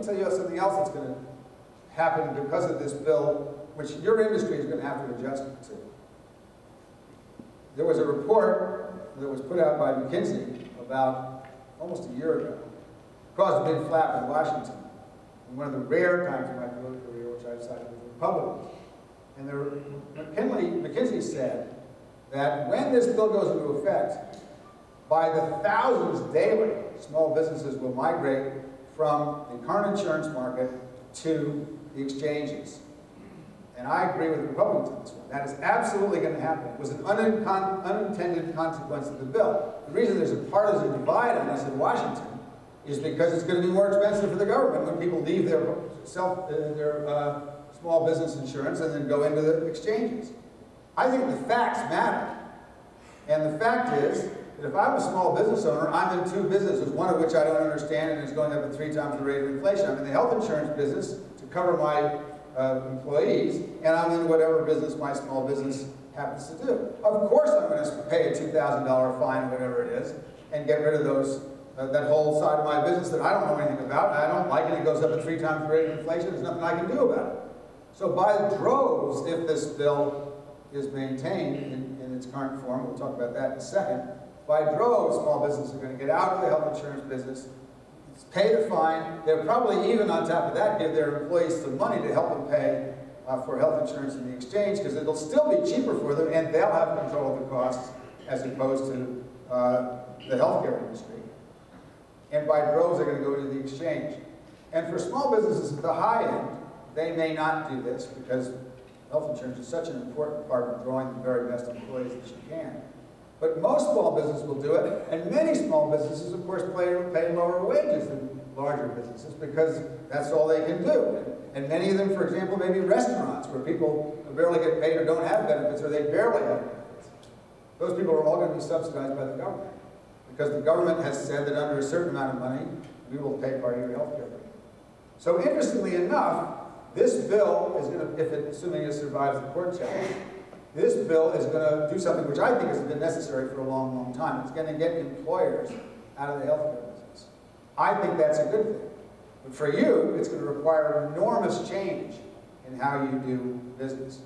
tell you something else that's going to happen because of this bill, which your industry is going to have to adjust to. There was a report that was put out by McKinsey about almost a year ago. Caused a big flap in Washington. In one of the rare times in my political career which I sided with Republicans. And McKinsey said that when this bill goes into effect, by the thousands daily, small businesses will migrate from the current insurance market to the exchanges. And I agree with the Republicans on this one. That is absolutely going to happen. It was an unintended consequence of the bill. The reason there's a partisan divide on this in Washington is because it's going to be more expensive for the government when people leave their small business insurance and then go into the exchanges. I think the facts matter. And the fact is that if I'm a small business owner, I'm in two businesses, one of which I don't understand and is going up at 3 times the rate of inflation. I'm in the health insurance business to cover my employees, and I'm in whatever business my small business happens to do. Of course I'm going to pay a $2,000 fine or whatever it is and get rid of those that whole side of my business that I don't know anything about, and I don't like it. It goes up at 3 times the rate of inflation. There's nothing I can do about it. So by droves, if this bill is maintained in its current form, we'll talk about that in a second, by droves, small businesses are going to get out of the health insurance business, pay the fine. They'll probably even on top of that give their employees some money to help them pay for health insurance in the exchange, because it'll still be cheaper for them and they'll have control of the costs as opposed to the healthcare industry. And by droves, they're going to go to the exchange. And for small businesses at the high end, they may not do this because health insurance is such an important part of drawing the very best employees that you can. But most small businesses will do it, and many small businesses, of course, pay lower wages than larger businesses because that's all they can do. And many of them, for example, may be restaurants where people barely get paid or don't have benefits, or they barely have benefits. Those people are all going to be subsidized by the government because the government has said that under a certain amount of money, we will pay part of your health care. So interestingly enough, this bill is going to, assuming it survives the court challenge, this bill is going to do something which I think has been necessary for a long, long time. It's going to get employers out of the healthcare business. I think that's a good thing. But for you, it's going to require enormous change in how you do business.